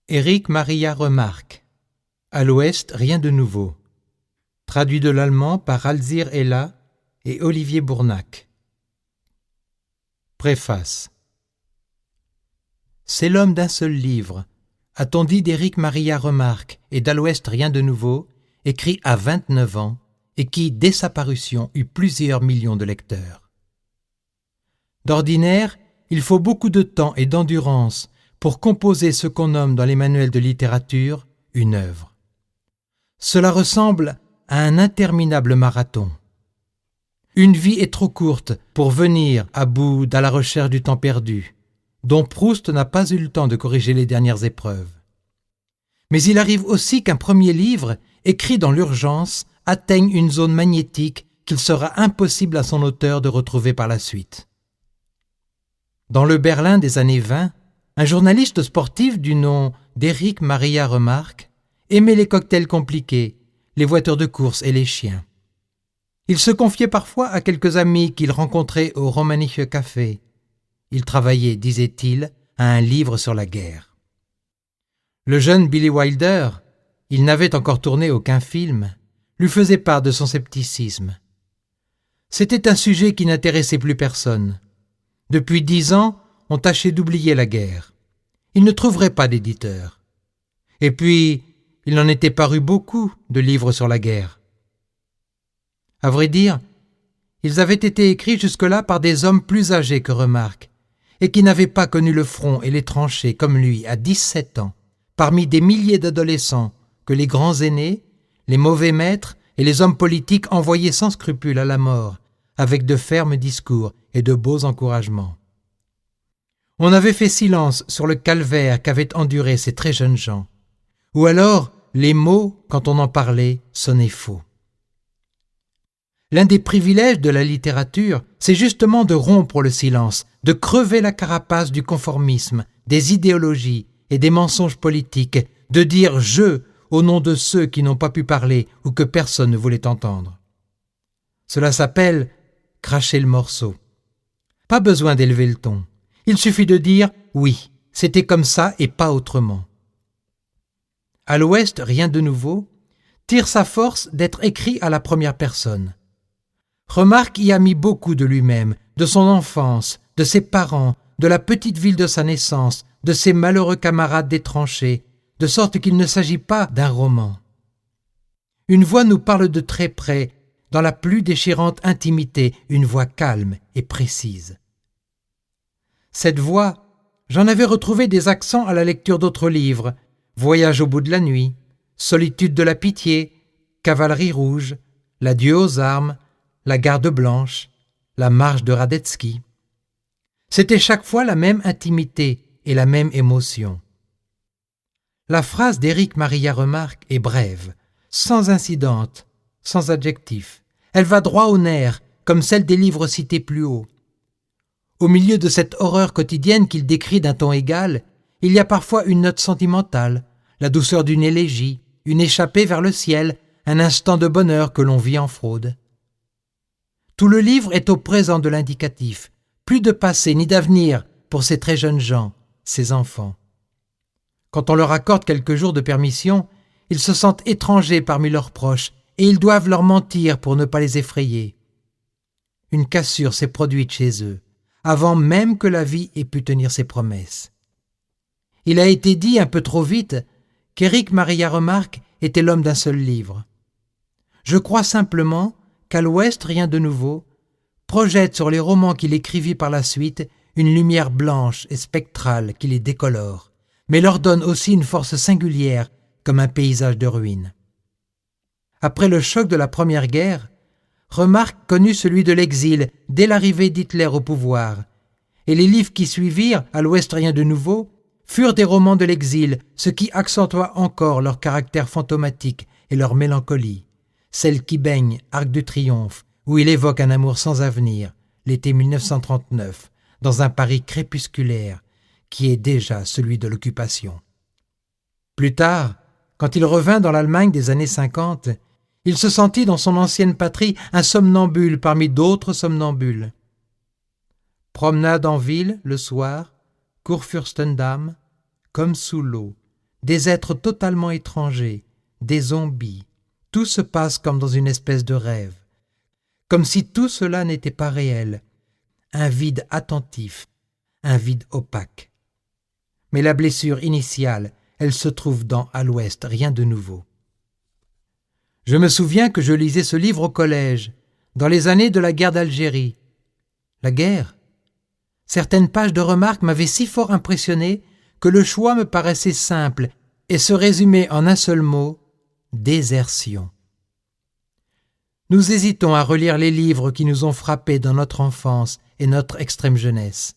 Éric Maria Remarque. À l'Ouest, rien de nouveau. Traduit de l'allemand par Alzire Ella et Olivier Bournac. Préface. C'est l'homme d'un seul livre, a-t-on dit d'Éric Maria Remarque et d'À l'Ouest, rien de nouveau, écrit à 29 ans et qui, dès sa parution, eut plusieurs millions de lecteurs. D'ordinaire, il faut beaucoup de temps et d'endurance pour composer ce qu'on nomme dans les manuels de littérature une œuvre. Cela ressemble à un interminable marathon. Une vie est trop courte pour venir à bout de la recherche du temps perdu, dont Proust n'a pas eu le temps de corriger les dernières épreuves. Mais il arrive aussi qu'un premier livre, écrit dans l'urgence, atteigne une zone magnétique qu'il sera impossible à son auteur de retrouver par la suite. Dans le Berlin des années 20, un journaliste sportif du nom d'Éric Maria Remarque aimait les cocktails compliqués, les voitures de course et les chiens. Il se confiait parfois à quelques amis qu'il rencontrait au Romanische Café. Il travaillait, disait-il, à un livre sur la guerre. Le jeune Billy Wilder, il n'avait encore tourné aucun film, lui faisait part de son scepticisme. C'était un sujet qui n'intéressait plus personne. Depuis 10 ans, on tâchait d'oublier la guerre. Il ne trouverait pas d'éditeur. Et puis, il en était paru beaucoup de livres sur la guerre. À vrai dire, ils avaient été écrits jusque-là par des hommes plus âgés que Remarque, et qui n'avaient pas connu le front et les tranchées comme lui à 17 ans, parmi des milliers d'adolescents que les grands aînés, les mauvais maîtres et les hommes politiques envoyaient sans scrupule à la mort, avec de fermes discours et de beaux encouragements. On avait fait silence sur le calvaire qu'avaient enduré ces très jeunes gens, ou alors les mots, quand on en parlait, sonnaient faux. L'un des privilèges de la littérature, c'est justement de rompre le silence, de crever la carapace du conformisme, des idéologies et des mensonges politiques, de dire « je » au nom de ceux qui n'ont pas pu parler ou que personne ne voulait entendre. Cela s'appelle « cracher le morceau ». Pas besoin d'élever le ton. Il suffit de dire « oui, c'était comme ça et pas autrement ». À l'Ouest, rien de nouveau, tire sa force d'être écrit à la première personne. Remarque y a mis beaucoup de lui-même, de son enfance, de ses parents, de la petite ville de sa naissance, de ses malheureux camarades des tranchées, de sorte qu'il ne s'agit pas d'un roman. Une voix nous parle de très près, dans la plus déchirante intimité, une voix calme et précise. Cette voix, j'en avais retrouvé des accents à la lecture d'autres livres, Voyage au bout de la nuit, Solitude de la pitié, Cavalerie rouge, L'adieu aux armes, La garde blanche, La marche de Radetzky. C'était chaque fois la même intimité et la même émotion. La phrase d'Éric Maria Remarque est brève, sans incidente, sans adjectif. Elle va droit au nerf, comme celle des livres cités plus haut. Au milieu de cette horreur quotidienne qu'il décrit d'un ton égal, il y a parfois une note sentimentale, la douceur d'une élégie, une échappée vers le ciel, un instant de bonheur que l'on vit en fraude. Tout le livre est au présent de l'indicatif, plus de passé ni d'avenir pour ces très jeunes gens, ces enfants. Quand on leur accorde quelques jours de permission, ils se sentent étrangers parmi leurs proches et ils doivent leur mentir pour ne pas les effrayer. Une cassure s'est produite chez eux, avant même que la vie ait pu tenir ses promesses. Il a été dit un peu trop vite qu'Éric Maria Remarque était l'homme d'un seul livre. Je crois simplement qu'À l'Ouest, rien de nouveau, projette sur les romans qu'il écrivit par la suite une lumière blanche et spectrale qui les décolore, mais leur donne aussi une force singulière comme un paysage de ruines. Après le choc de la Première Guerre, Remarque connut celui de l'exil dès l'arrivée d'Hitler au pouvoir, et les livres qui suivirent, À l'Ouest, rien de nouveau, furent des romans de l'exil, ce qui accentua encore leur caractère fantomatique et leur mélancolie, celle qui baigne Arc de Triomphe, où il évoque un amour sans avenir, l'été 1939, dans un Paris crépusculaire, qui est déjà celui de l'occupation. Plus tard, quand il revint dans l'Allemagne des années 50, il se sentit dans son ancienne patrie un somnambule parmi d'autres somnambules. Promenade en ville, le soir, Kurfürstendamm, comme sous l'eau, des êtres totalement étrangers, des zombies. Tout se passe comme dans une espèce de rêve, comme si tout cela n'était pas réel, un vide attentif, un vide opaque. Mais la blessure initiale, elle se trouve dans À l'Ouest, rien de nouveau. Je me souviens que je lisais ce livre au collège, dans les années de la guerre d'Algérie. La guerre? Certaines pages de remarques m'avaient si fort impressionné que le choix me paraissait simple et se résumait en un seul mot: désertion. Nous hésitons à relire les livres qui nous ont frappés dans notre enfance et notre extrême jeunesse.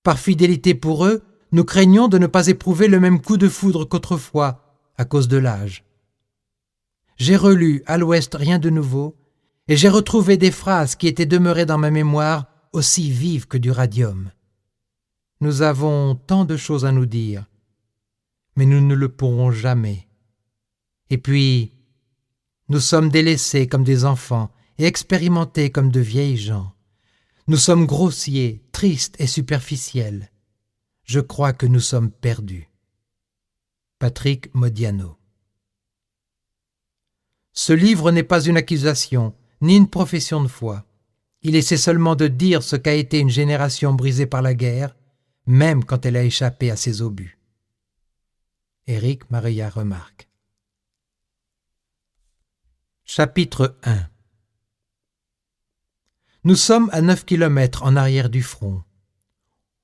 Par fidélité pour eux, nous craignons de ne pas éprouver le même coup de foudre qu'autrefois, à cause de l'âge. J'ai relu À l'Ouest, rien de nouveau, et j'ai retrouvé des phrases qui étaient demeurées dans ma mémoire aussi vives que du radium. Nous avons tant de choses à nous dire, mais nous ne le pourrons jamais. Et puis, nous sommes délaissés comme des enfants et expérimentés comme de vieilles gens. Nous sommes grossiers, tristes et superficiels. Je crois que nous sommes perdus. Patrick Modiano. Ce livre n'est pas une accusation, ni une profession de foi. Il essaie seulement de dire ce qu'a été une génération brisée par la guerre, même quand elle a échappé à ses obus. Éric Maria Remarque. Chapitre 1. Nous sommes à 9 kilomètres en arrière du front.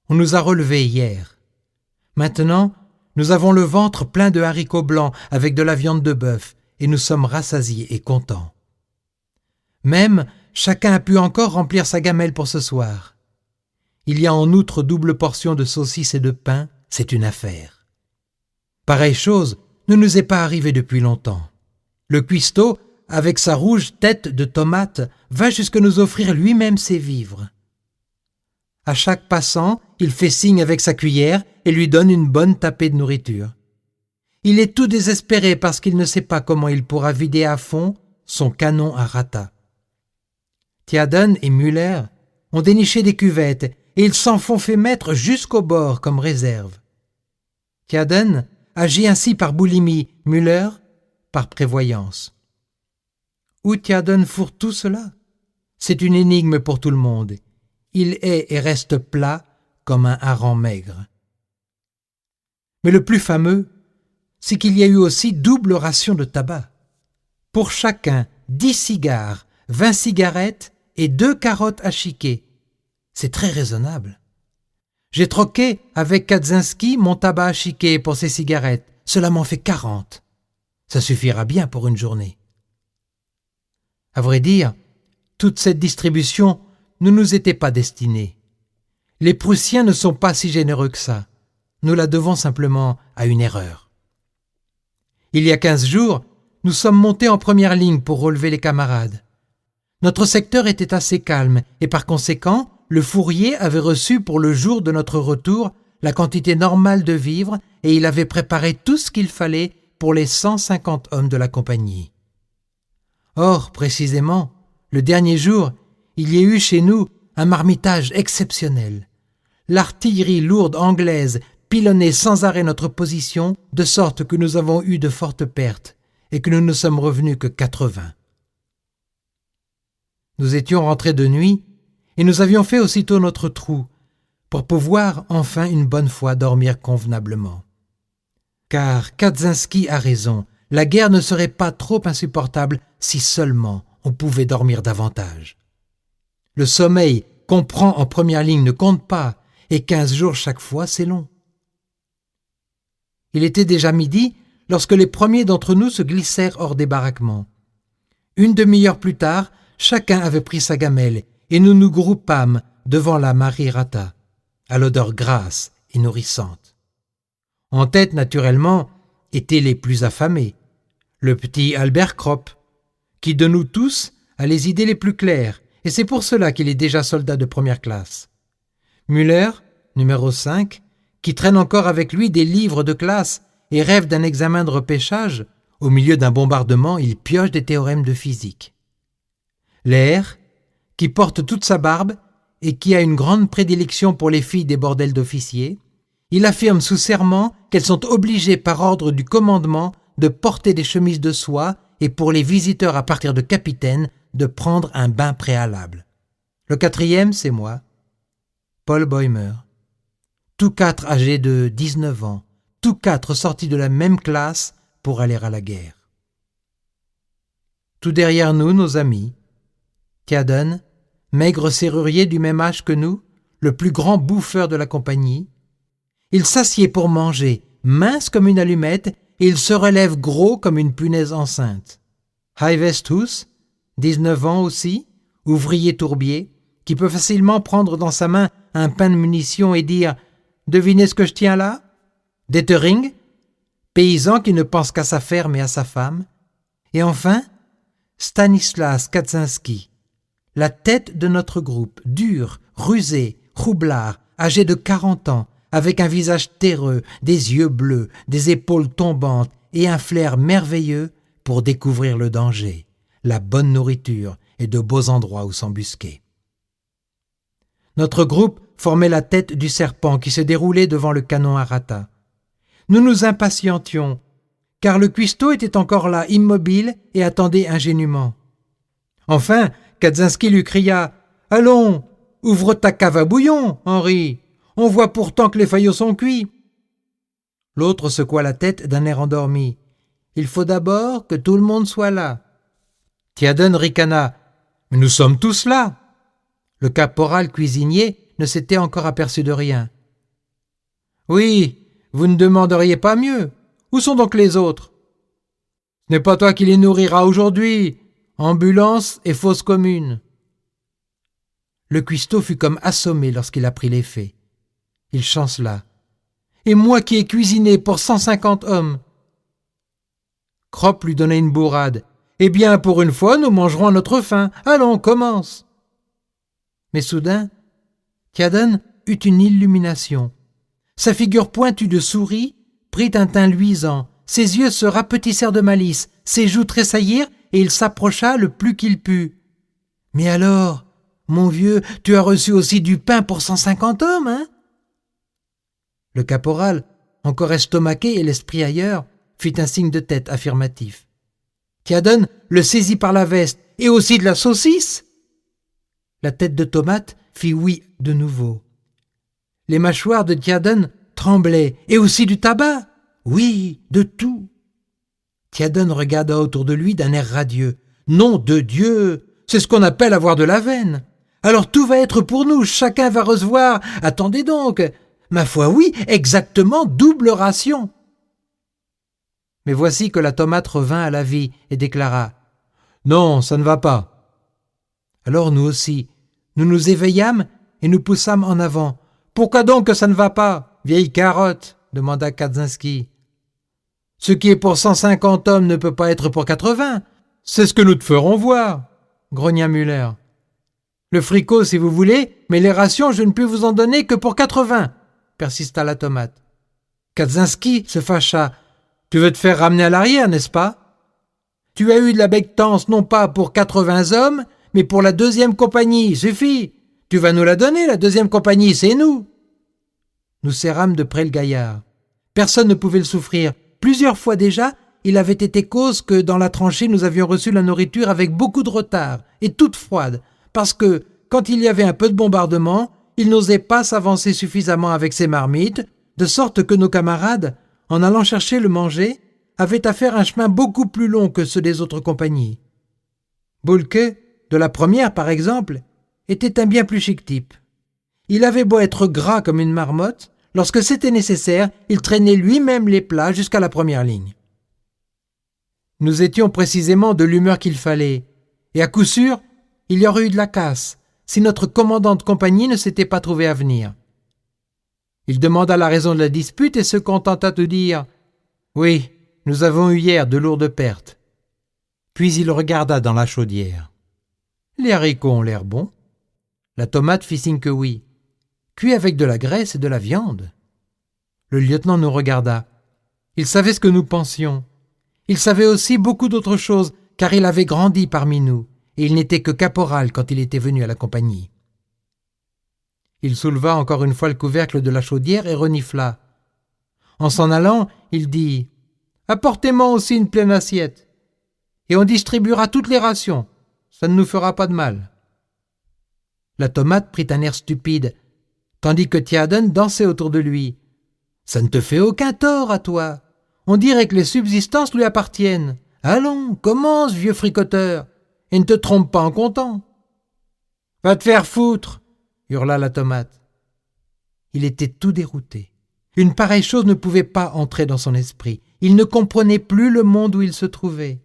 On nous a relevés hier. Maintenant, nous avons le ventre plein de haricots blancs avec de la viande de bœuf et nous sommes rassasiés et contents. Même, chacun a pu encore remplir sa gamelle pour ce soir. Il y a en outre double portion de saucisses et de pain, c'est une affaire. Pareille chose ne nous est pas arrivée depuis longtemps. Le cuistot, avec sa rouge tête de tomate, va jusque nous offrir lui-même ses vivres. À chaque passant, il fait signe avec sa cuillère et lui donne une bonne tapée de nourriture. Il est tout désespéré parce qu'il ne sait pas comment il pourra vider à fond son canon à rata. Tjaden et Müller ont déniché des cuvettes et ils s'en font fait mettre jusqu'au bord comme réserve. Tjaden agit ainsi par boulimie, Müller par prévoyance. Où Tjaden fourre tout cela? C'est une énigme pour tout le monde. Il est et reste plat comme un hareng maigre. Mais le plus fameux, c'est qu'il y a eu aussi double ration de tabac. Pour chacun, 10 cigares, 20 cigarettes et 2 carottes à chiquer. C'est très raisonnable. J'ai troqué avec Kaczynski mon tabac à chiquer pour ses cigarettes. Cela m'en fait 40. Ça suffira bien pour une journée. À vrai dire, toute cette distribution ne nous était pas destinée. Les Prussiens ne sont pas si généreux que ça. Nous la devons simplement à une erreur. Il y a 15 jours, nous sommes montés en première ligne pour relever les camarades. Notre secteur était assez calme et par conséquent, le fourrier avait reçu pour le jour de notre retour la quantité normale de vivres et il avait préparé tout ce qu'il fallait pour les 150 hommes de la compagnie. Or, précisément, le dernier jour, il y a eu chez nous un marmitage exceptionnel. L'artillerie lourde anglaise pilonnait sans arrêt notre position, de sorte que nous avons eu de fortes pertes et que nous ne sommes revenus que 80. Nous étions rentrés de nuit et nous avions fait aussitôt notre trou pour pouvoir enfin une bonne fois dormir convenablement. Car Kaczynski a raison, la guerre ne serait pas trop insupportable si seulement on pouvait dormir davantage. Le sommeil qu'on prend en première ligne ne compte pas, et 15 jours chaque fois, c'est long. Il était déjà midi lorsque les premiers d'entre nous se glissèrent hors des baraquements. Une demi-heure plus tard, chacun avait pris sa gamelle, et nous nous groupâmes devant la Mari Rata, à l'odeur grasse et nourrissante. En tête, naturellement, étaient les plus affamés, le petit Albert Kropp, qui de nous tous a les idées les plus claires, et c'est pour cela qu'il est déjà soldat de première classe. Müller, numéro 5, qui traîne encore avec lui des livres de classe et rêve d'un examen de repêchage, au milieu d'un bombardement, il pioche des théorèmes de physique. Lehr, qui porte toute sa barbe et qui a une grande prédilection pour les filles des bordels d'officiers, il affirme sous serment qu'elles sont obligées par ordre du commandement de porter des chemises de soie et pour les visiteurs à partir de capitaine de prendre un bain préalable. Le 4e, c'est moi, Paul Boehmer. Tous 4 âgés de 19 ans, tous 4 sortis de la même classe pour aller à la guerre. Tout derrière nous, nos amis. Tjaden, maigre serrurier du même âge que nous, le plus grand bouffeur de la compagnie. Il s'assied pour manger, mince comme une allumette, et il se relève gros comme une punaise enceinte. Haivestus, 19 ans aussi, ouvrier tourbier, qui peut facilement prendre dans sa main un pain de munitions et dire « Devinez ce que je tiens là ?» Detering, paysan qui ne pense qu'à sa ferme et à sa femme. Et enfin, Stanislas Kaczynski, la tête de notre groupe, dur, rusé, roublard, âgé de 40 ans, avec un visage terreux, des yeux bleus, des épaules tombantes et un flair merveilleux pour découvrir le danger, la bonne nourriture et de beaux endroits où s'embusquer. Notre groupe formait la tête du serpent qui se déroulait devant le canon à rata. Nous nous impatientions, car le cuistot était encore là, immobile, et attendait ingénument. Enfin, Kaczynski lui cria « Allons, ouvre ta cave à bouillon, Henri, on voit pourtant que les faillots sont cuits. » L'autre secoua la tête d'un air endormi. « Il faut d'abord que tout le monde soit là. » Tjaden ricana. « Mais nous sommes tous là. » Le caporal cuisinier ne s'était encore aperçu de rien. « Oui, vous ne demanderiez pas mieux. Où sont donc les autres ? » « Ce n'est pas toi qui les nourriras aujourd'hui. Ambulance et fosse commune. » Le cuistot fut comme assommé lorsqu'il apprit les faits. Il chancela. « Et moi qui ai cuisiné pour 150 hommes !» Kropp lui donna une bourrade. « Eh bien, pour une fois, nous mangerons à notre faim. Allons, commence !» Mais soudain, Tjaden eut une illumination. Sa figure pointue de souris prit un teint luisant, ses yeux se rapetissèrent de malice, ses joues tressaillirent et il s'approcha le plus qu'il put. « Mais alors, mon vieux, tu as reçu aussi du pain pour 150 hommes, hein ?» Le caporal, encore estomaqué et l'esprit ailleurs, fit un signe de tête affirmatif. Tjaden le saisit par la veste. « Et aussi de la saucisse ?» La tête de Tomate fit oui de nouveau. Les mâchoires de Tjaden tremblaient. « Et aussi du tabac ?»« Oui, de tout. » Tjaden regarda autour de lui d'un air radieux. « Nom de Dieu, c'est ce qu'on appelle avoir de la veine. Alors tout va être pour nous, chacun va recevoir. Attendez donc, ma foi oui, exactement double ration. » Mais voici que la Tomate revint à la vie et déclara « Non, ça ne va pas. » Alors nous aussi, nous nous éveillâmes et nous poussâmes en avant. « Pourquoi donc que ça ne va pas, vieille carotte ?» demanda Kaczynski. « Ce qui est pour 150 hommes ne peut pas être pour 80. C'est ce que nous te ferons voir, » grogna Müller. « Le fricot si vous voulez, mais les rations je ne puis vous en donner que pour 80, » persista la Tomate. Kaczynski se fâcha. « Tu veux te faire ramener à l'arrière, n'est-ce pas ? Tu as eu de la bectance non pas pour 80 hommes, mais pour la 2e compagnie, suffit. Tu vas nous la donner, la 2e compagnie, c'est nous. » Nous serrâmes de près le gaillard. Personne ne pouvait le souffrir. Plusieurs fois déjà, il avait été cause que dans la tranchée nous avions reçu la nourriture avec beaucoup de retard et toute froide, parce que, quand il y avait un peu de bombardement, il n'osait pas s'avancer suffisamment avec ses marmites, de sorte que nos camarades, en allant chercher le manger, avaient à faire un chemin beaucoup plus long que ceux des autres compagnies. Boulke, de la première par exemple, était un bien plus chic type. Il avait beau être gras comme une marmotte, lorsque c'était nécessaire, il traînait lui-même les plats jusqu'à la première ligne. Nous étions précisément de l'humeur qu'il fallait, et à coup sûr, il y aurait eu de la casse, si notre commandant de compagnie ne s'était pas trouvé à venir. Il demanda la raison de la dispute et se contenta de dire « Oui, nous avons eu hier de lourdes pertes. » Puis il regarda dans la chaudière. « Les haricots ont l'air bons. » La Tomate fit signe que oui. « Cuits avec de la graisse et de la viande. » Le lieutenant nous regarda. Il savait ce que nous pensions. Il savait aussi beaucoup d'autres choses, car il avait grandi parmi nous, et il n'était que caporal quand il était venu à la compagnie. Il souleva encore une fois le couvercle de la chaudière et renifla. En s'en allant, il dit « Apportez-moi aussi une pleine assiette, et on distribuera toutes les rations, ça ne nous fera pas de mal. » La tomate prit un air stupide, tandis que Théaden dansait autour de lui. « Ça ne te fait aucun tort à toi. On dirait que les subsistances lui appartiennent. Allons, commence, vieux fricoteur, et ne te trompe pas en comptant. »« Va te faire foutre !» hurla la tomate. Il était tout dérouté. Une pareille chose ne pouvait pas entrer dans son esprit. Il ne comprenait plus le monde où il se trouvait.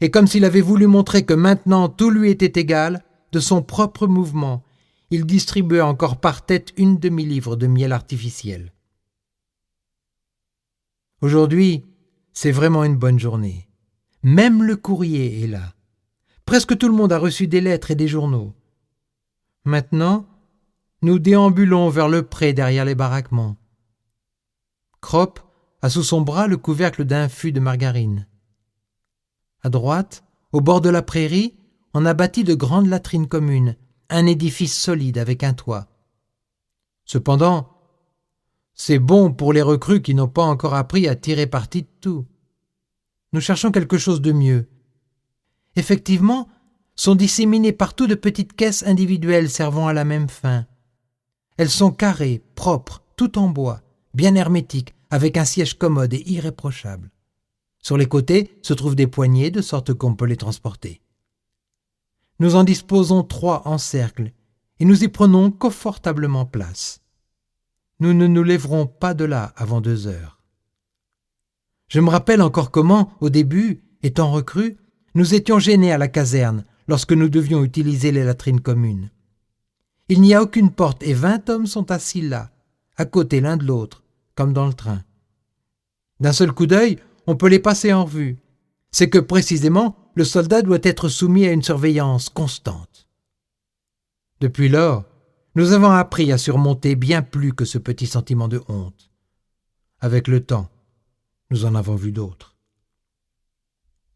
Et comme s'il avait voulu montrer que maintenant tout lui était égal, de son propre mouvement, il distribua encore par tête une demi-livre de miel artificiel. Aujourd'hui, c'est vraiment une bonne journée. Même le courrier est là. Presque tout le monde a reçu des lettres et des journaux. Maintenant, nous déambulons vers le pré derrière les baraquements. Crop a sous son bras le couvercle d'un fût de margarine. À droite, au bord de la prairie, on a bâti de grandes latrines communes, un édifice solide avec un toit. Cependant, c'est bon pour les recrues qui n'ont pas encore appris à tirer parti de tout. Nous cherchons quelque chose de mieux. Effectivement, sont disséminées partout de petites caisses individuelles servant à la même fin. Elles sont carrées, propres, toutes en bois, bien hermétiques, avec un siège commode et irréprochable. Sur les côtés se trouvent des poignées de sorte qu'on peut les transporter. Nous en disposons 3 en cercle et nous y prenons confortablement place. Nous ne nous lèverons pas de là avant 2 heures. Je me rappelle encore comment, au début, étant recrues, nous étions gênés à la caserne lorsque nous devions utiliser les latrines communes. Il n'y a aucune porte et 20 hommes sont assis là, à côté l'un de l'autre, comme dans le train. D'un seul coup d'œil, on peut les passer en revue. C'est que précisément, le soldat doit être soumis à une surveillance constante. Depuis lors, nous avons appris à surmonter bien plus que ce petit sentiment de honte. Avec le temps, nous en avons vu d'autres.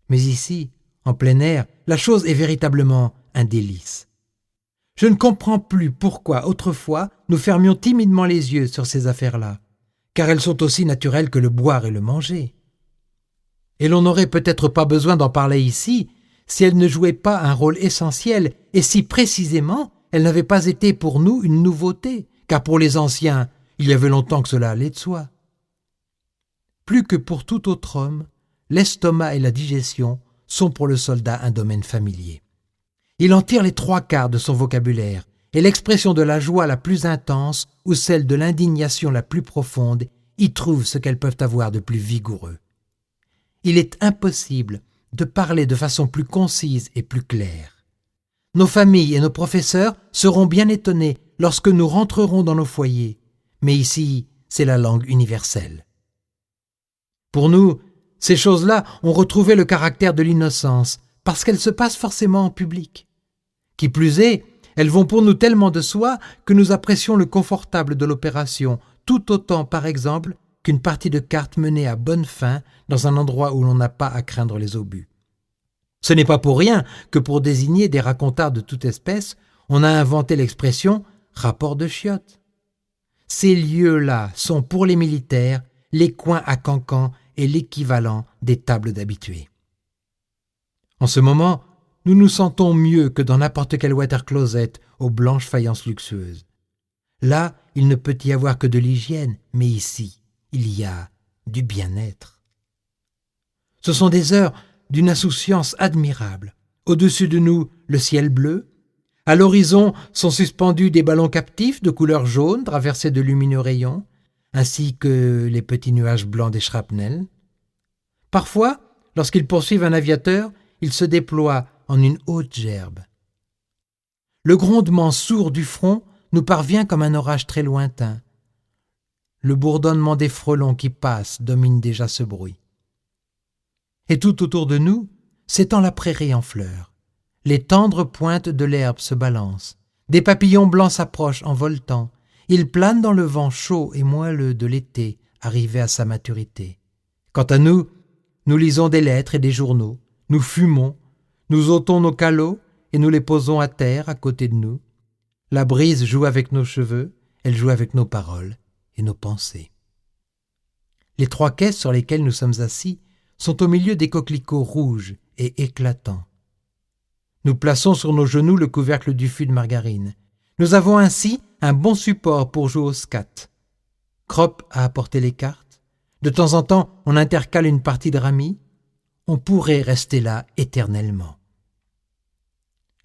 Mais ici, en plein air, la chose est véritablement un délice. Je ne comprends plus pourquoi, autrefois, nous fermions timidement les yeux sur ces affaires-là, car elles sont aussi naturelles que le boire et le manger. Et l'on n'aurait peut-être pas besoin d'en parler ici si elles ne jouaient pas un rôle essentiel et si précisément elles n'avaient pas été pour nous une nouveauté, car pour les anciens, il y avait longtemps que cela allait de soi. Plus que pour tout autre homme, l'estomac et la digestion sont pour le soldat un domaine familier. Il en tire les 3/4 de son vocabulaire, et l'expression de la joie la plus intense ou celle de l'indignation la plus profonde y trouve ce qu'elles peuvent avoir de plus vigoureux. Il est impossible de parler de façon plus concise et plus claire. Nos familles et nos professeurs seront bien étonnés lorsque nous rentrerons dans nos foyers, mais ici, c'est la langue universelle. Pour nous, ces choses-là ont retrouvé le caractère de l'innocence, parce qu'elles se passent forcément en public. Qui plus est, elles vont pour nous tellement de soi que nous apprécions le confortable de l'opération, tout autant, par exemple, qu'une partie de cartes menée à bonne fin dans un endroit où l'on n'a pas à craindre les obus. Ce n'est pas pour rien que pour désigner des racontards de toute espèce, on a inventé l'expression « rapport de chiottes ». Ces lieux-là sont pour les militaires les coins à cancans et l'équivalent des tables d'habitués. En ce moment, nous nous sentons mieux que dans n'importe quel water-closet aux blanches faïences luxueuses. Là, il ne peut y avoir que de l'hygiène, mais ici, il y a du bien-être. Ce sont des heures d'une insouciance admirable. Au-dessus de nous, le ciel bleu. À l'horizon sont suspendus des ballons captifs de couleur jaune traversés de lumineux rayons, ainsi que les petits nuages blancs des shrapnels. Parfois, lorsqu'ils poursuivent un aviateur, ils se déploient en une haute gerbe. Le grondement sourd du front nous parvient comme un orage très lointain. Le bourdonnement des frelons qui passent domine déjà ce bruit. Et tout autour de nous s'étend la prairie en fleurs. Les tendres pointes de l'herbe se balancent. Des papillons blancs s'approchent en voltant. Ils planent dans le vent chaud et moelleux de l'été arrivé à sa maturité. Quant à nous, nous lisons des lettres et des journaux. Nous fumons. Nous ôtons nos calots et nous les posons à terre à côté de nous. La brise joue avec nos cheveux. Elle joue avec nos paroles et nos pensées. Les 3 caisses sur lesquelles nous sommes assis sont au milieu des coquelicots rouges et éclatants. Nous plaçons sur nos genoux le couvercle du fût de margarine. Nous avons ainsi un bon support pour jouer au scat. Crop a apporté les cartes. De temps en temps, on intercale une partie de rami. On pourrait rester là éternellement.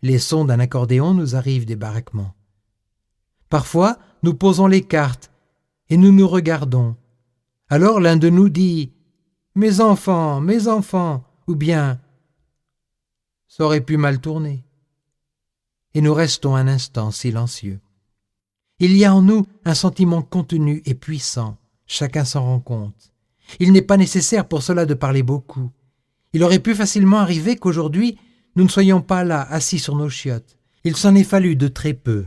Les sons d'un accordéon nous arrivent des baraquements. Parfois, nous posons les cartes et nous nous regardons. Alors l'un de nous dit « Mes enfants, ou bien « Ça aurait pu mal tourner. » Et nous restons un instant silencieux. Il y a en nous un sentiment contenu et puissant, chacun s'en rend compte. Il n'est pas nécessaire pour cela de parler beaucoup. Il aurait pu facilement arriver qu'aujourd'hui, nous ne soyons pas là, assis sur nos chiottes. Il s'en est fallu de très peu.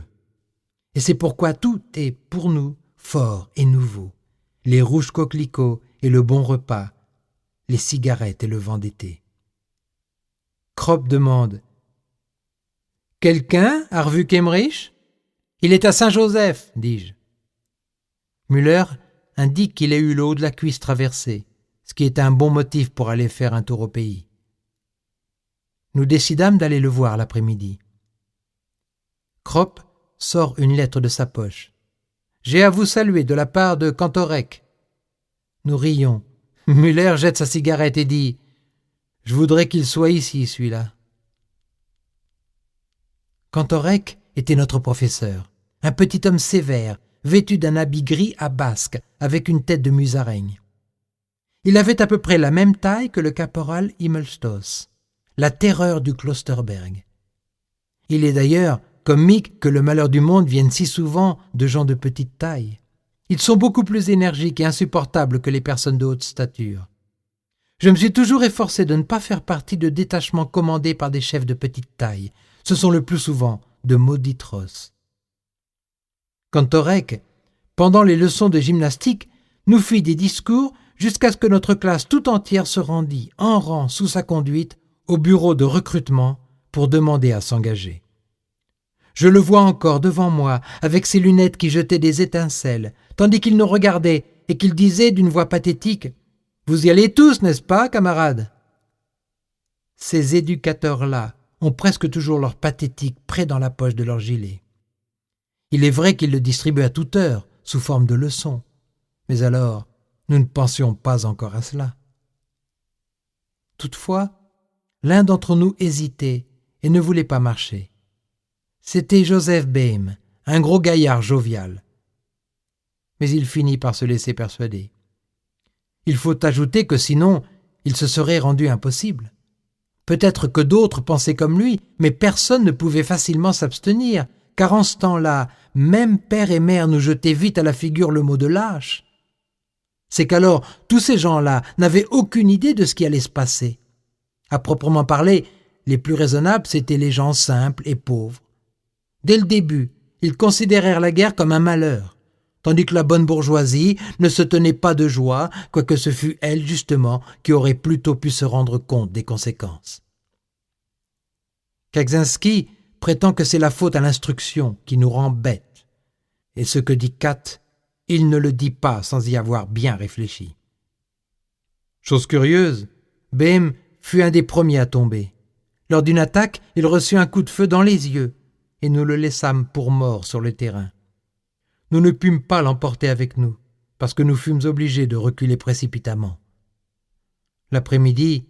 Et c'est pourquoi tout est, pour nous, fort et nouveau. Les rouges coquelicots et le bon repas, les cigarettes et le vent d'été. Crop demande « Quelqu'un a revu Kemmerich ? » « Il est à Saint-Joseph, dis-je. » Müller indique qu'il a eu le haut de la cuisse traversé, ce qui est un bon motif pour aller faire un tour au pays. Nous décidâmes d'aller le voir l'après-midi. Crop sort une lettre de sa poche. « J'ai à vous saluer de la part de Cantorek. » Nous rions. Müller jette sa cigarette et dit « Je voudrais qu'il soit ici, celui-là. » Cantorek était notre professeur, un petit homme sévère, vêtu d'un habit gris à basque, avec une tête de musaraigne. Il avait à peu près la même taille que le caporal Himmelstoss, la terreur du Klosterberg. Il est d'ailleurs comique que le malheur du monde vienne si souvent de gens de petite taille. Ils sont beaucoup plus énergiques et insupportables que les personnes de haute stature. Je me suis toujours efforcé de ne pas faire partie de détachements commandés par des chefs de petite taille. Ce sont le plus souvent de maudits trosses. Cantorek, pendant les leçons de gymnastique, nous fit des discours jusqu'à ce que notre classe tout entière se rendît en rang sous sa conduite au bureau de recrutement pour demander à s'engager. Je le vois encore devant moi, avec ses lunettes qui jetaient des étincelles, tandis qu'il nous regardait et qu'il disait d'une voix pathétique « Vous y allez tous, n'est-ce pas, camarades ?» Ces éducateurs-là ont presque toujours leur pathétique près dans la poche de leur gilet. Il est vrai qu'ils le distribuent à toute heure, sous forme de leçons. Mais alors, nous ne pensions pas encore à cela. Toutefois, l'un d'entre nous hésitait et ne voulait pas marcher. C'était Joseph Boehm, un gros gaillard jovial. Mais il finit par se laisser persuader. Il faut ajouter que sinon, il se serait rendu impossible. Peut-être que d'autres pensaient comme lui, mais personne ne pouvait facilement s'abstenir, car en ce temps-là, même père et mère nous jetaient vite à la figure le mot de lâche. C'est qu'alors, tous ces gens-là n'avaient aucune idée de ce qui allait se passer. À proprement parler, les plus raisonnables, c'étaient les gens simples et pauvres. Dès le début, ils considérèrent la guerre comme un malheur, tandis que la bonne bourgeoisie ne se tenait pas de joie, quoique ce fût elle, justement, qui aurait plutôt pu se rendre compte des conséquences. Kaczynski prétend que c'est la faute à l'instruction qui nous rend bêtes, et ce que dit Kat, il ne le dit pas sans y avoir bien réfléchi. Chose curieuse, Boehm fut un des premiers à tomber. Lors d'une attaque, il reçut un coup de feu dans les yeux, et nous le laissâmes pour mort sur le terrain. Nous ne pûmes pas l'emporter avec nous, parce que nous fûmes obligés de reculer précipitamment. L'après-midi,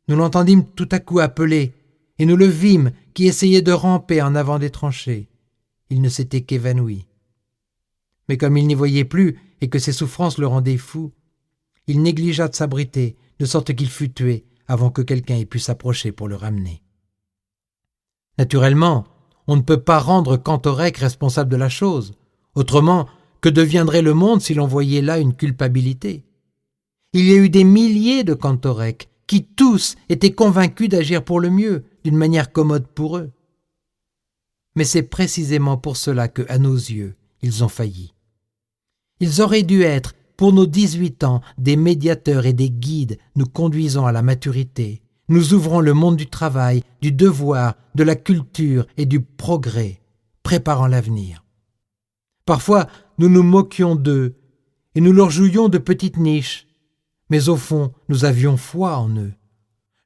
nous l'entendîmes tout à coup appeler, et nous le vîmes qui essayait de ramper en avant des tranchées. Il ne s'était qu'évanoui. Mais comme il n'y voyait plus et que ses souffrances le rendaient fou, il négligea de s'abriter, de sorte qu'il fut tué avant que quelqu'un ait pu s'approcher pour le ramener. Naturellement, on ne peut pas rendre Cantorek responsable de la chose. Autrement, que deviendrait le monde si l'on voyait là une culpabilité ? Il y a eu des milliers de Cantorek qui tous étaient convaincus d'agir pour le mieux, d'une manière commode pour eux. Mais c'est précisément pour cela que, à nos yeux, ils ont failli. Ils auraient dû être, pour nos 18 ans, des médiateurs et des guides nous conduisant à la maturité, nous ouvrant le monde du travail, du devoir, de la culture et du progrès, préparant l'avenir. Parfois, nous nous moquions d'eux et nous leur jouions de petites niches, Mais au fond, nous avions foi en eux.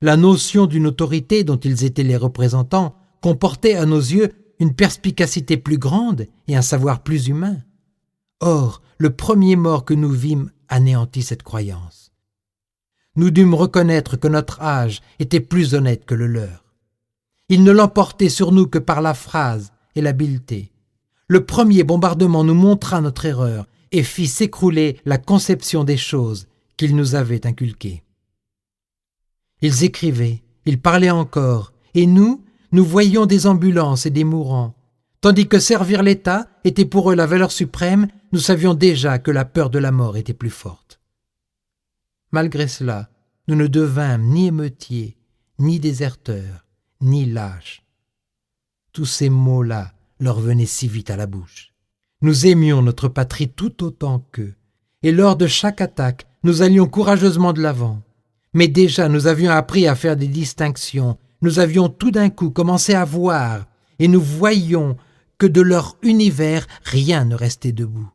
La notion d'une autorité dont ils étaient les représentants comportait à nos yeux une perspicacité plus grande et un savoir plus humain. Or, le premier mort que nous vîmes anéantit cette croyance. Nous dûmes reconnaître que notre âge était plus honnête que le leur. Il ne l'emportait sur nous que par la phrase et l'habileté. Le premier bombardement nous montra notre erreur et fit s'écrouler la conception des choses qu'ils nous avaient inculquées. Ils écrivaient, ils parlaient encore, et nous voyions des ambulances et des mourants. Tandis que servir l'État était pour eux la valeur suprême, nous savions déjà que la peur de la mort était plus forte. Malgré cela, nous ne devînmes ni émeutiers, ni déserteurs, ni lâches. Tous ces mots-là leur venaient si vite à la bouche. Nous aimions notre patrie tout autant qu'eux, et lors de chaque attaque, nous allions courageusement de l'avant. Mais déjà nous avions appris à faire des distinctions, nous avions tout d'un coup commencé à voir, et nous voyions que de leur univers rien ne restait debout.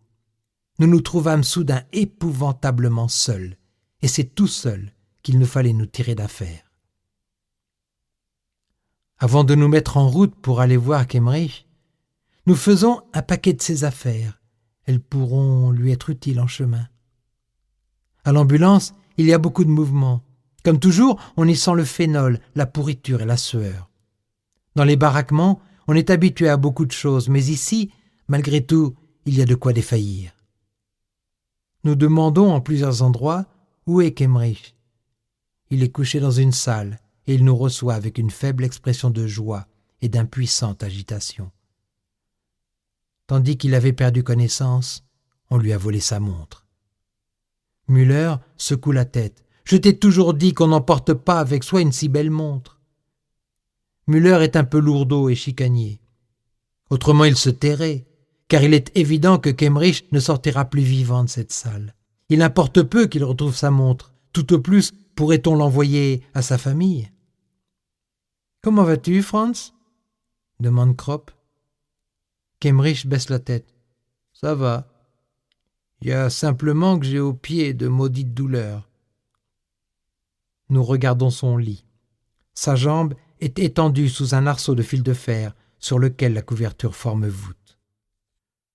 Nous nous trouvâmes soudain épouvantablement seuls, et c'est tout seul qu'il nous fallait nous tirer d'affaire. Avant de nous mettre en route pour aller voir Kemmerich, nous faisons un paquet de ses affaires. Elles pourront lui être utiles en chemin. À l'ambulance, il y a beaucoup de mouvements. Comme toujours, on y sent le phénol, la pourriture et la sueur. Dans les baraquements, on est habitué à beaucoup de choses, mais ici, malgré tout, il y a de quoi défaillir. Nous demandons en plusieurs endroits où est Kemmerich. Il est couché dans une salle et il nous reçoit avec une faible expression de joie et d'impuissante agitation. Tandis qu'il avait perdu connaissance, on lui a volé sa montre. Müller secoue la tête. « Je t'ai toujours dit qu'on n'emporte pas avec soi une si belle montre. » Müller est un peu lourdeau et chicanier. Autrement il se tairait, car il est évident que Kemmerich ne sortira plus vivant de cette salle. Il importe peu qu'il retrouve sa montre. Tout au plus pourrait-on l'envoyer à sa famille. « Comment vas-tu, Franz ?» demande Kropp. Kemmerich baisse la tête. « Ça va. Il y a simplement que j'ai aux pieds de maudites douleurs. » Nous regardons son lit. Sa jambe est étendue sous un arceau de fil de fer sur lequel la couverture forme voûte.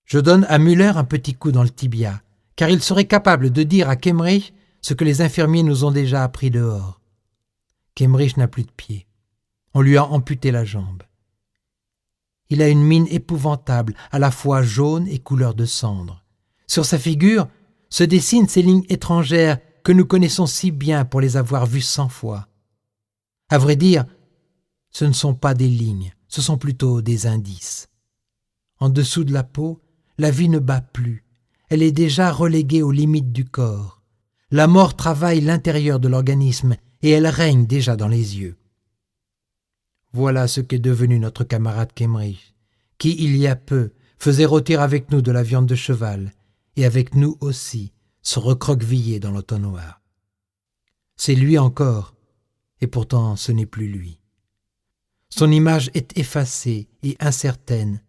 Je donne à Müller un petit coup dans le tibia, car il serait capable de dire à Kemmerich ce que les infirmiers nous ont déjà appris dehors. Kemmerich n'a plus de pied. On lui a amputé la jambe. Il a une mine épouvantable, à la fois jaune et couleur de cendre. Sur sa figure se dessinent ces lignes étrangères que nous connaissons si bien pour les avoir vues 100 fois. À vrai dire, ce ne sont pas des lignes, ce sont plutôt des indices. En dessous de la peau, la vie ne bat plus. Elle est déjà reléguée aux limites du corps. La mort travaille l'intérieur de l'organisme et elle règne déjà dans les yeux. Voilà ce qu'est devenu notre camarade Kemmerich, qui, il y a peu, faisait rôtir avec nous de la viande de cheval, et avec nous aussi, se recroqueviller dans l'entonnoir. C'est lui encore, et pourtant ce n'est plus lui. Son image est effacée et incertaine,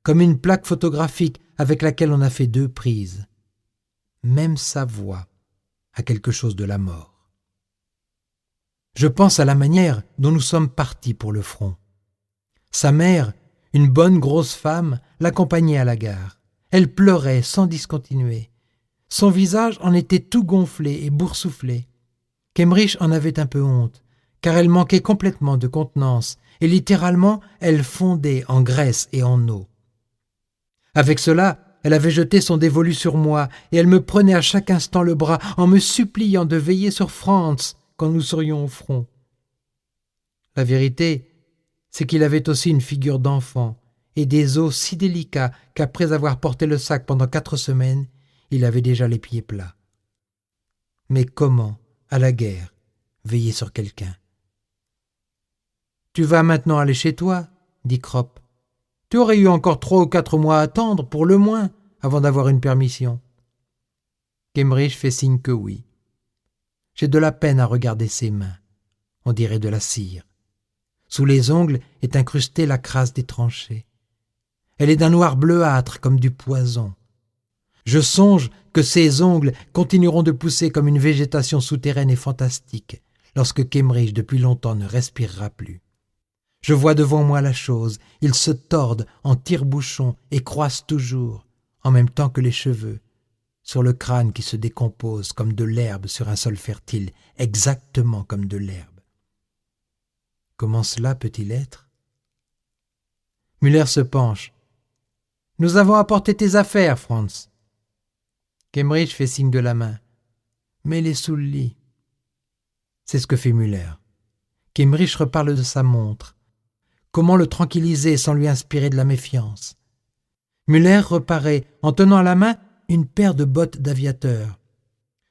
comme une plaque photographique avec laquelle on a fait 2 prises. Même sa voix a quelque chose de la mort. Je pense à la manière dont nous sommes partis pour le front. Sa mère, une bonne grosse femme, l'accompagnait à la gare. Elle pleurait sans discontinuer. Son visage en était tout gonflé et boursouflé. Kemmerich en avait un peu honte, car elle manquait complètement de contenance, et littéralement, elle fondait en graisse et en eau. Avec cela, elle avait jeté son dévolu sur moi, et elle me prenait à chaque instant le bras en me suppliant de veiller sur Franz quand nous serions au front. La vérité, c'est qu'il avait aussi une figure d'enfant, et des os si délicats qu'après avoir porté le sac pendant 4 semaines, il avait déjà les pieds plats. Mais comment, à la guerre, veiller sur quelqu'un ? « Tu vas maintenant aller chez toi, » dit Kropp. « Tu aurais eu encore 3 ou 4 mois à attendre, pour le moins, avant d'avoir une permission. » Kemmerich fait signe que oui. J'ai de la peine à regarder ses mains. On dirait de la cire. Sous les ongles est incrustée la crasse des tranchées. Elle est d'un noir bleuâtre comme du poison. Je songe que ses ongles continueront de pousser comme une végétation souterraine et fantastique lorsque Kemerich depuis longtemps ne respirera plus. Je vois devant moi la chose, ils se tordent en tire-bouchons et croissent toujours, en même temps que les cheveux, sur le crâne qui se décompose comme de l'herbe sur un sol fertile, exactement comme de l'herbe. Comment cela peut-il être? Müller se penche. « Nous avons apporté tes affaires, Franz. » Kemerich fait signe de la main. « Mets-les sous le lit. » C'est ce que fait Müller. Kemerich reparle de sa montre. Comment le tranquilliser sans lui inspirer de la méfiance? Müller reparaît en tenant à la main une paire de bottes d'aviateur.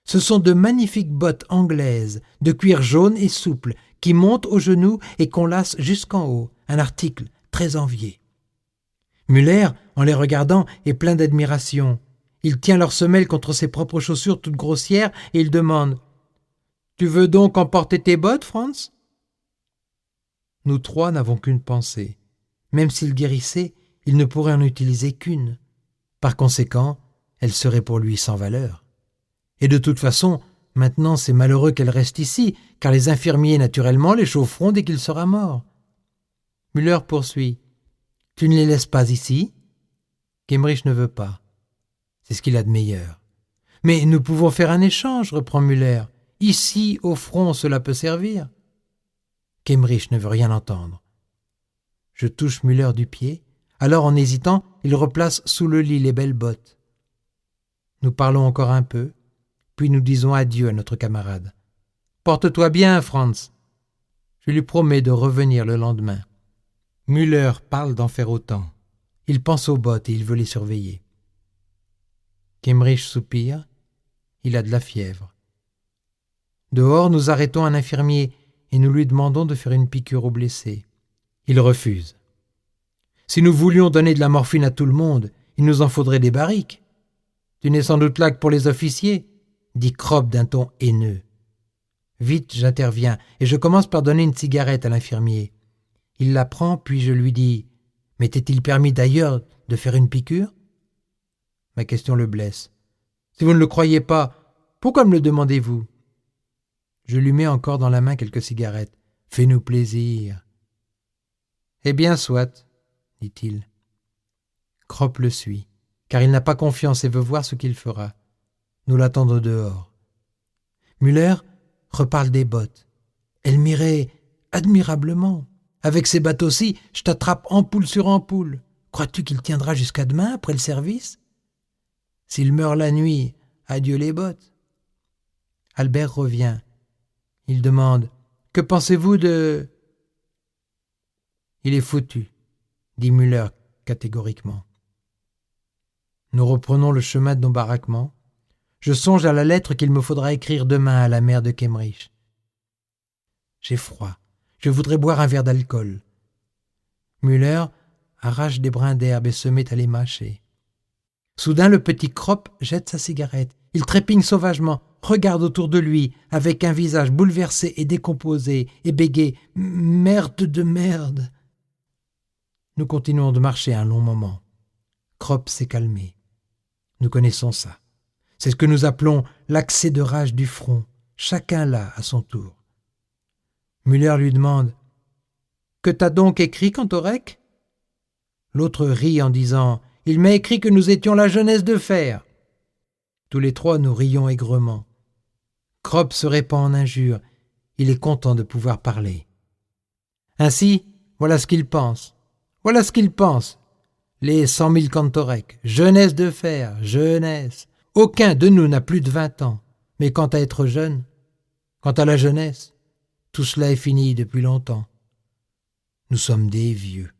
Ce sont de magnifiques bottes anglaises, de cuir jaune et souple, qui montent aux genoux et qu'on lace jusqu'en haut, un article très envié. Müller, en les regardant, est plein d'admiration. Il tient leurs semelles contre ses propres chaussures toutes grossières et il demande « Tu veux donc emporter tes bottes, Franz ?» Nous trois n'avons qu'une pensée. Même s'il guérissait, il ne pourrait en utiliser qu'une. Par conséquent, elle serait pour lui sans valeur. Et de toute façon, maintenant c'est malheureux qu'elle reste ici, car les infirmiers, naturellement, les chaufferont dès qu'il sera mort. Müller poursuit. « Tu ne les laisses pas ici ?» Kemerich ne veut pas. C'est ce qu'il a de meilleur. « Mais nous pouvons faire un échange, reprend Müller. Ici, au front, cela peut servir. » Kemerich ne veut rien entendre. Je touche Müller du pied. Alors, en hésitant, il replace sous le lit les belles bottes. Nous parlons encore un peu, puis nous disons adieu à notre camarade. « Porte-toi bien, Franz. » Je lui promets de revenir le lendemain. Müller parle d'en faire autant. Il pense aux bottes et il veut les surveiller. Kemerich soupire. Il a de la fièvre. Dehors, nous arrêtons un infirmier et nous lui demandons de faire une piqûre au blessé. Il refuse. Si nous voulions donner de la morphine à tout le monde, il nous en faudrait des barriques. Tu n'es sans doute là que pour les officiers, dit Krupp d'un ton haineux. Vite, j'interviens et je commence par donner une cigarette à l'infirmier. Il la prend, puis je lui dis « Mais t'est-il permis d'ailleurs de faire une piqûre ?» Ma question le blesse. « Si vous ne le croyez pas, pourquoi me le demandez-vous » Je lui mets encore dans la main quelques cigarettes. « Fais-nous plaisir. »« Eh bien, soit, dit-il. Krupp le suit, car il n'a pas confiance et veut voir ce qu'il fera. Nous l'attendons dehors. Müller reparle des bottes. Elles m'iraient admirablement. Avec ces bateaux-ci, je t'attrape ampoule sur ampoule. Crois-tu qu'il tiendra jusqu'à demain, après le service? S'il meurt la nuit, adieu les bottes. Albert revient. Il demande « Que pensez-vous de… » Il est foutu, dit Müller catégoriquement. Nous reprenons le chemin de nos baraquements. Je songe à la lettre qu'il me faudra écrire demain à la mère de Kemerich. J'ai froid. Je voudrais boire un verre d'alcool. Müller arrache des brins d'herbe et se met à les mâcher. Soudain, le petit Krupp jette sa cigarette. Il trépigne sauvagement, regarde autour de lui, avec un visage bouleversé et décomposé, et bégaye « Merde de merde !» Nous continuons de marcher un long moment. Krupp s'est calmé. Nous connaissons ça. C'est ce que nous appelons l'accès de rage du front, chacun là à son tour. Müller lui demande « Que t'as donc écrit, Cantorek ?» L'autre rit en disant « Il m'a écrit que nous étions la jeunesse de fer. » Tous les trois nous rions aigrement. Krupp se répand en injures. Il est content de pouvoir parler. Ainsi, voilà ce qu'il pense. Voilà ce qu'il pense. Les 100 000 Cantorek, jeunesse de fer, jeunesse. Aucun de nous n'a plus de 20 ans. Mais quant à être jeune, quant à la jeunesse, tout cela est fini depuis longtemps. Nous sommes des vieux.